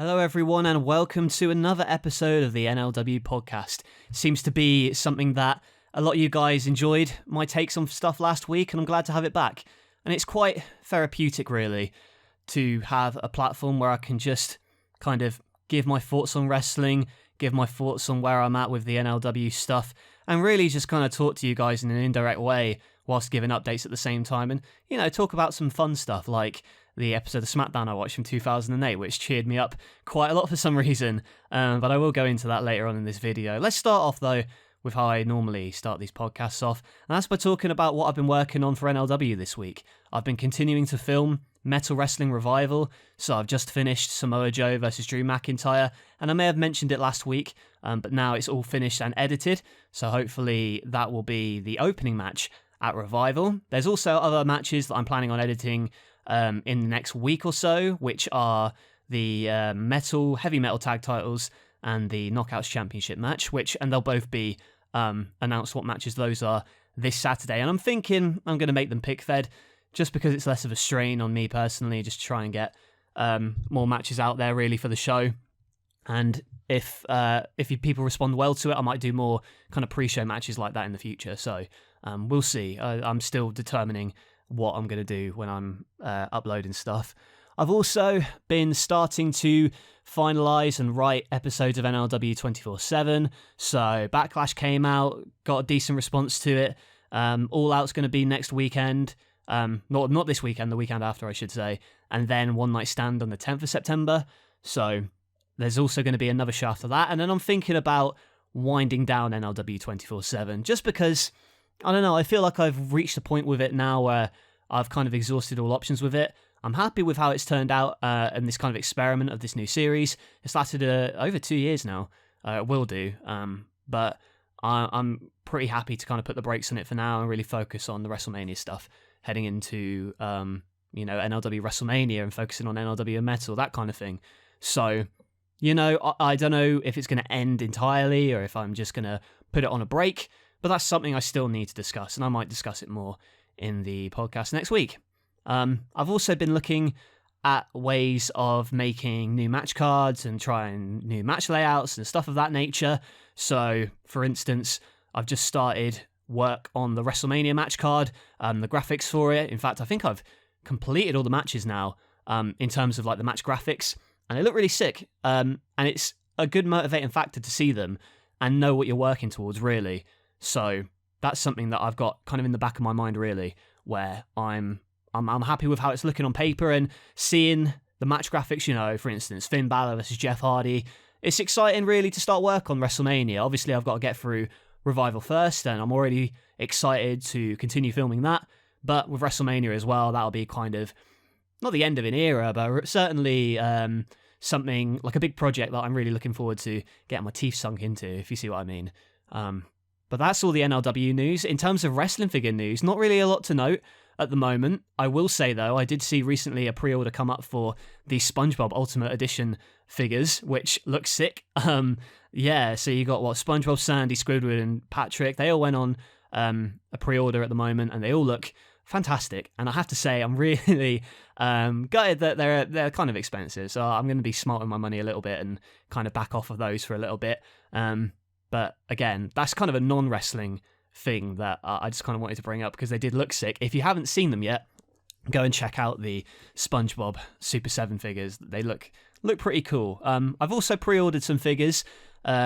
Hello everyone and welcome to another episode of the NLW podcast. Seems to be something that a lot of you guys enjoyed my takes on stuff last week, and I'm glad to have it back. And it's quite therapeutic really to have a platform where I can just kind of give my thoughts on wrestling, give my thoughts on where I'm at with the NLW stuff, and really just kind of talk to you guys in an indirect way whilst giving updates at the same time, and talk about some fun stuff like the episode of SmackDown I watched from 2008, which cheered me up quite a lot for some reason, but I will go into that later on in this video. Let's start off though with how I normally start these podcasts off, and that's by talking about what I've been working on for NLW this week. I've been continuing to film Metal Wrestling Revival, so I've just finished Samoa Joe versus Drew McIntyre, and I may have mentioned it last week, but now it's all finished and edited, so hopefully that will be the opening match at Revival. There's also other matches that I'm planning on editing in the next week or so, which are the heavy metal tag titles and the Knockouts Championship match, and they'll both be announced what matches those are this Saturday. And I'm thinking I'm going to make them pick fed, just because it's less of a strain on me personally, just to try and get more matches out there really for the show. And if people respond well to it, I might do more kind of pre-show matches like that in the future. So we'll see. I'm still determining what I'm going to do when I'm uploading stuff. I've also been starting to finalise and write episodes of NLW 24/7. So Backlash came out, got a decent response to it. All Out's going to be next weekend. Not this weekend, the weekend after I should say. And then One Night Stand on the 10th of September. So there's also going to be another show after that. And then I'm thinking about winding down NLW 24/7, just because, I don't know, I feel like I've reached a point with it now where I've kind of exhausted all options with it. I'm happy with how it's turned out and this kind of experiment of this new series. It's lasted over 2 years now. It will do. But I'm pretty happy to kind of put the brakes on it for now and really focus on the WrestleMania stuff heading into NLW WrestleMania and focusing on NLW and Metal, that kind of thing. So, I don't know if it's going to end entirely or if I'm just going to put it on a break, but that's something I still need to discuss, and I might discuss it more in the podcast next week. I've also been looking at ways of making new match cards and trying new match layouts and stuff of that nature. So, for instance, I've just started work on the WrestleMania match card, the graphics for it. In fact, I think I've completed all the matches now in terms of like the match graphics, and they look really sick. And it's a good motivating factor to see them and know what you're working towards, really. So that's something that I've got kind of in the back of my mind, really, where I'm happy with how it's looking on paper and seeing the match graphics, for instance, Finn Balor versus Jeff Hardy. It's exciting, really, to start work on WrestleMania. Obviously, I've got to get through Revival first, and I'm already excited to continue filming that. But with WrestleMania as well, that'll be kind of, not the end of an era, but certainly something like a big project that I'm really looking forward to getting my teeth sunk into, if you see what I mean. But that's all the NLW news. In terms of wrestling figure news, not really a lot to note at the moment. I will say, though, I did see recently a pre-order come up for the Spongebob Ultimate Edition figures, which looks sick. So you got, SpongeBob, Sandy, Squidward, and Patrick. They all went on a pre-order at the moment, and they all look fantastic. And I have to say, I'm really gutted that they're kind of expensive, so I'm going to be smart with my money a little bit and kind of back off of those for a little bit. But again, that's kind of a non-wrestling thing that I just kind of wanted to bring up because they did look sick. If you haven't seen them yet, go and check out the SpongeBob Super 7 figures. They look pretty cool. I've also pre-ordered some figures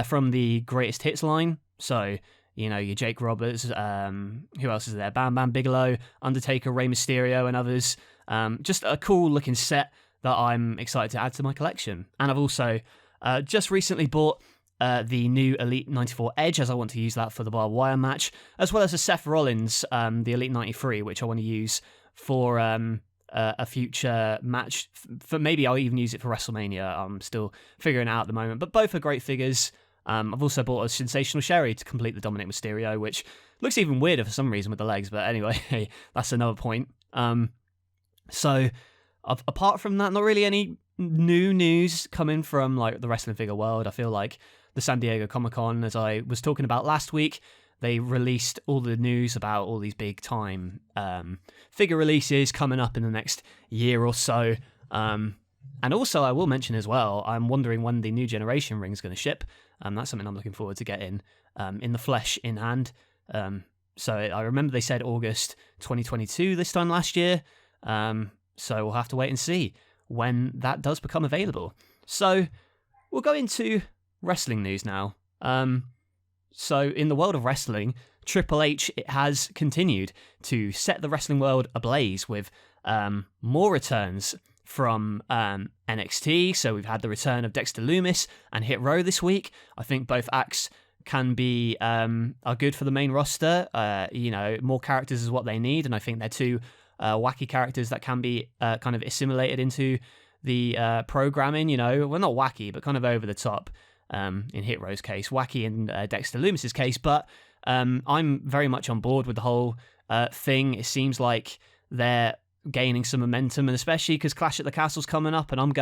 from the Greatest Hits line. So, your Jake Roberts, who else is there? Bam Bam Bigelow, Undertaker, Rey Mysterio, and others. Just a cool looking set that I'm excited to add to my collection. And I've also just recently bought the new Elite 94 Edge, as I want to use that for the barbed wire match, as well as a Seth Rollins, the Elite 93, which I want to use for a future match. For maybe I'll even use it for WrestleMania. I'm still figuring it out at the moment, but both are great figures. I've also bought a Sensational Sherry to complete the Dominic Mysterio, which looks even weirder for some reason with the legs, but anyway, that's another point. So apart from that, not really any new news coming from like the wrestling figure world. I feel like the San Diego Comic-Con, as I was talking about last week, they released all the news about all these big time figure releases coming up in the next year or so. And also, I will mention as well, I'm wondering when the new generation ring is going to ship. That's something I'm looking forward to getting in the flesh in hand. So I remember they said August 2022 this time last year. So we'll have to wait and see when that does become available. So we'll go into wrestling news now. So in the world of wrestling, Triple H has continued to set the wrestling world ablaze with more returns from NXT. So we've had the return of Dexter Lumis and Hit Row this week. I think both acts can be are good for the main roster. More characters is what they need, and I think they're two wacky characters that can be kind of assimilated into the programming. Well, not wacky, but kind of over the top. In Hit Row's case, wacky in Dexter Lumis's case, but I'm very much on board with the whole thing. It seems like they're gaining some momentum, and especially because Clash at the Castle's coming up, and I'm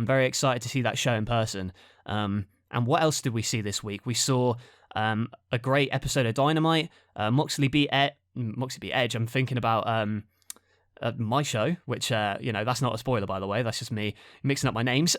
very excited to see that show in person. And what else did we see this week? We saw a great episode of Dynamite. Moxley beat Edge. I'm thinking about my show, which, that's not a spoiler, by the way. That's just me mixing up my names.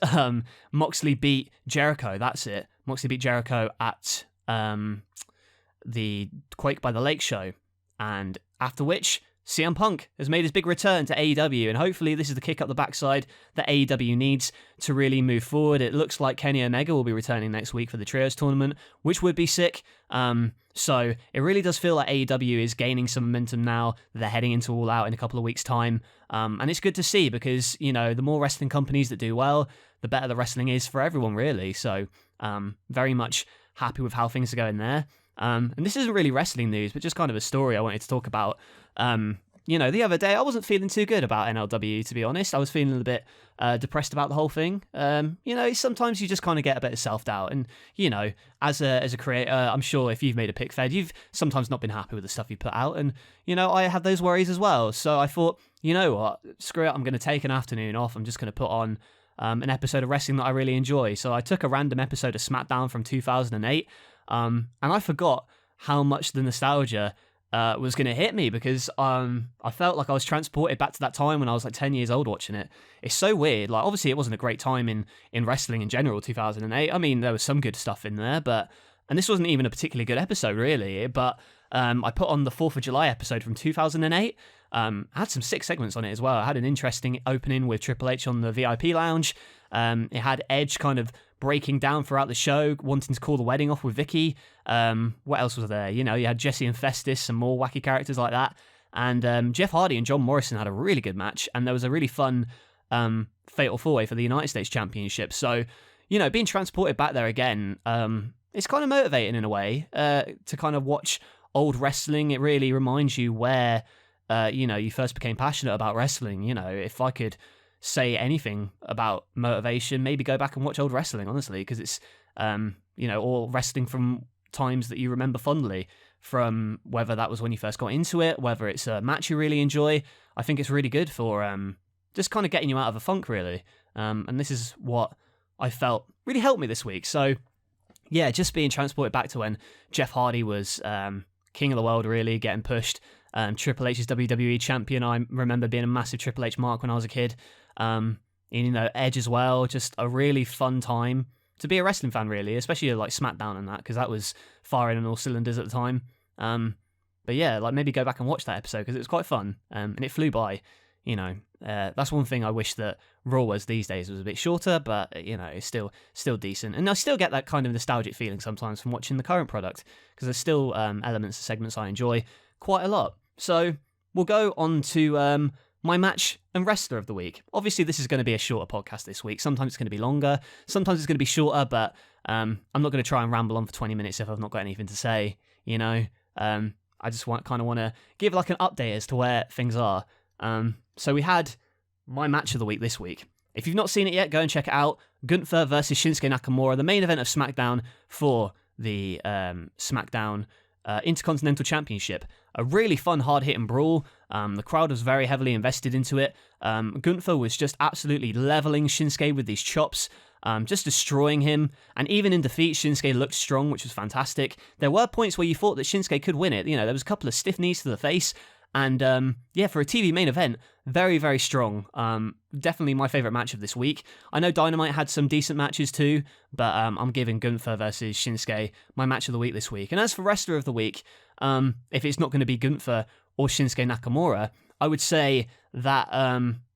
Moxley beat Jericho. That's it. Moxley beat Jericho at the Quake by the Lake show. And after which, CM Punk has made his big return to AEW, and hopefully this is the kick up the backside that AEW needs to really move forward. It looks like Kenny Omega will be returning next week for the Trios tournament, which would be sick. So it really does feel like AEW is gaining some momentum now. They're heading into All Out in a couple of weeks' time. And it's good to see because, the more wrestling companies that do well, the better the wrestling is for everyone, really. So very much happy with how things are going there. And this isn't really wrestling news, but just kind of a story I wanted to talk about. The other day I wasn't feeling too good about NLW, to be honest. I was feeling a bit depressed about the whole thing. Sometimes you just kind of get a bit of self-doubt. And, as a creator, I'm sure if you've made a pick fed, you've sometimes not been happy with the stuff you put out. And, I had those worries as well. So I thought, you know what, screw it, I'm going to take an afternoon off. I'm just going to put on an episode of wrestling that I really enjoy. So I took a random episode of SmackDown from 2008. And I forgot how much the nostalgia was going to hit me because I felt like I was transported back to that time when I was like 10 years old watching it. It's so weird. Like, obviously, it wasn't a great time in wrestling in general, 2008. I mean, there was some good stuff in there, and this wasn't even a particularly good episode, really. But I put on the 4th of July episode from 2008. I had some sick segments on it as well. I had an interesting opening with Triple H on the VIP lounge. It had Edge kind of breaking down throughout the show, wanting to call the wedding off with Vicky. What else was there? You had Jesse and Festus, some more wacky characters like that. And Jeff Hardy and John Morrison had a really good match, and there was a really fun fatal four-way for the United States Championship. So, being transported back there again, it's kind of motivating in a way to kind of watch old wrestling. It really reminds you where, you first became passionate about wrestling. If I could say anything about motivation, maybe go back and watch old wrestling, honestly, because it's, all wrestling from times that you remember fondly, from whether that was when you first got into it, whether it's a match you really enjoy. I think it's really good for just kind of getting you out of a funk, really. And this is what I felt really helped me this week. So, yeah, just being transported back to when Jeff Hardy was king of the world, really, getting pushed. Triple H's WWE champion. I remember being a massive Triple H mark when I was a kid. Edge as well. Just a really fun time to be a wrestling fan, really, especially like SmackDown and that, because that was firing on all cylinders at the time. But yeah, like maybe go back and watch that episode because it was quite fun, and it flew by. That's one thing I wish that Raw was these days. It was a bit shorter, but it's still decent, and I still get that kind of nostalgic feeling sometimes from watching the current product because there's still elements of segments I enjoy quite a lot. So we'll go on to my match and wrestler of the week. Obviously, this is going to be a shorter podcast this week. Sometimes it's going to be longer. Sometimes it's going to be shorter, but I'm not going to try and ramble on for 20 minutes if I've not got anything to say, I just want to give like an update as to where things are. So we had my match of the week this week. If you've not seen it yet, go and check it out. Gunther versus Shinsuke Nakamura, the main event of SmackDown for the SmackDown Intercontinental Championship. A really fun, hard-hitting brawl. The crowd was very heavily invested into it. Gunther was just absolutely leveling Shinsuke with these chops, just destroying him. And even in defeat, Shinsuke looked strong, which was fantastic. There were points where you thought that Shinsuke could win it. There was a couple of stiff knees to the face. And for a TV main event, very, very strong. Definitely my favourite match of this week. I know Dynamite had some decent matches too, but I'm giving Gunther versus Shinsuke my match of the week this week. And as for wrestler of the week, if it's not going to be Gunther or Shinsuke Nakamura, I would say that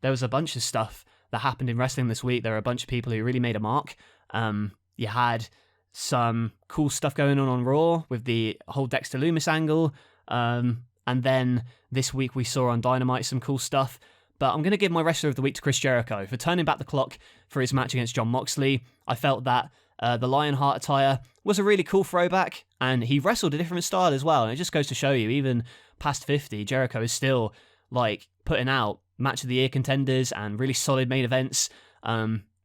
there was a bunch of stuff that happened in wrestling this week. There are a bunch of people who really made a mark. You had some cool stuff going on Raw with the whole Dexter Lumis angle. And then this week we saw on Dynamite some cool stuff. But I'm going to give my wrestler of the week to Chris Jericho for turning back the clock for his match against Jon Moxley. I felt that the Lionheart attire was a really cool throwback, and he wrestled a different style as well. And it just goes to show you, even past 50, Jericho is still like putting out match of the year contenders and really solid main events.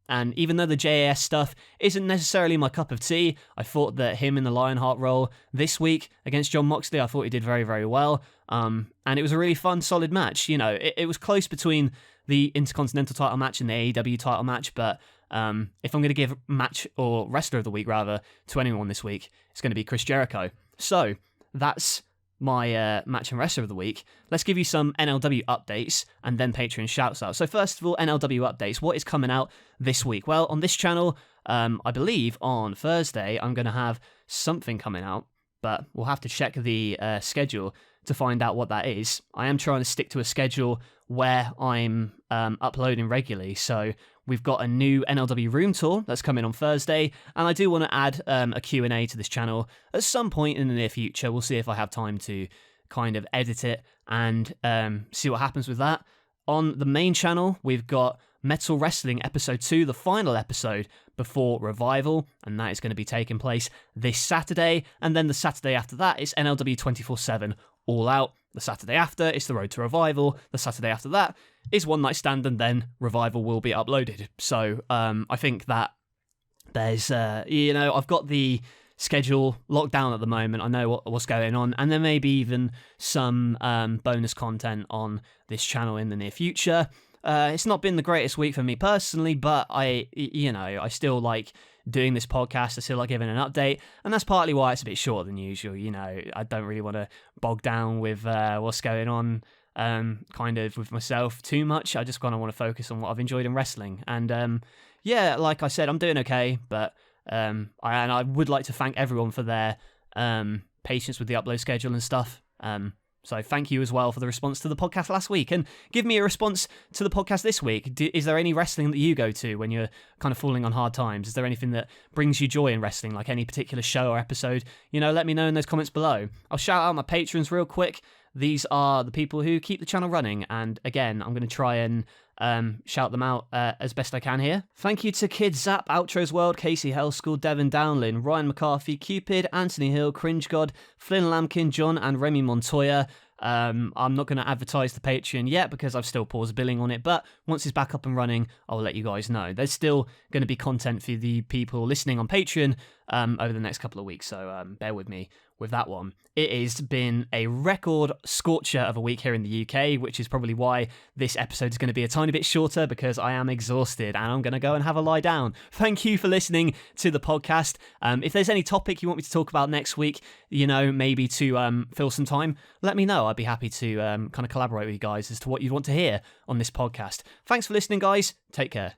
And even though the JAS stuff isn't necessarily my cup of tea, I thought that him in the Lionheart role this week against Jon Moxley, I thought he did very, very well. And it was a really fun, solid match. You know, it was close between the Intercontinental title match and the AEW title match, but if I'm going to give match or wrestler of the week, rather, to anyone this week, it's going to be Chris Jericho. So that's my match and wrestler of the week. Let's give you some NLW updates and then Patreon shouts out. So first of all, NLW updates. What is coming out this week? Well, on this channel, I believe on Thursday, I'm going to have something coming out, but we'll have to check the schedule to find out what that is. I am trying to stick to a schedule where I'm uploading regularly. So we've got a new NLW room tour that's coming on Thursday, and I do want to add a Q&A to this channel at some point in the near future. We'll see if I have time to kind of edit it and see what happens with that. On the main channel, we've got Metal Wrestling Episode 2, the final episode before Revival, and that is going to be taking place this Saturday, and then the Saturday after that is NLW 24/7 All Out. The Saturday after is the Road to Revival. The Saturday after that is One Night Stand, and then Revival will be uploaded. So I think that there's, I've got the schedule locked down at the moment. I know what's going on, and there may be even some bonus content on this channel in the near future. It's not been the greatest week for me personally, but I still like doing this podcast. I still like giving an update, and that's partly why it's a bit shorter than usual. You know, I don't really want to bog down with what's going on kind of with myself too much. I just kind of want to focus on what I've enjoyed in wrestling. And like I said, I'm doing okay, but I would like to thank everyone for their patience with the upload schedule and stuff. So thank you as well for the response to the podcast last week, and give me a response to the podcast this week. Is there any wrestling that you go to when you're kind of falling on hard times? Is there anything that brings you joy in wrestling, like any particular show or episode? Let me know in those comments below. I'll shout out my patrons real quick. These are the people who keep the channel running, and again, I'm going to try and shout them out as best I can here. Thank you to Kid Zap, Outros World, Casey Hellschool, Devin Downlin, Ryan McCarthy, Cupid, Anthony Hill, Cringe God, Flynn Lampkin, John, and Remy Montoya. I'm not going to advertise the Patreon yet because I've still paused billing on it, but once it's back up and running, I'll let you guys know. There's still going to be content for the people listening on Patreon over the next couple of weeks, so bear with me with that one. It has been a record scorcher of a week here in the UK, which is probably why this episode is going to be a tiny bit shorter, because I am exhausted and I'm going to go and have a lie down. Thank you for listening to the podcast. If there's any topic you want me to talk about next week, maybe to fill some time, let me know. I'd be happy to kind of collaborate with you guys as to what you'd want to hear on this podcast. Thanks for listening, guys. Take care.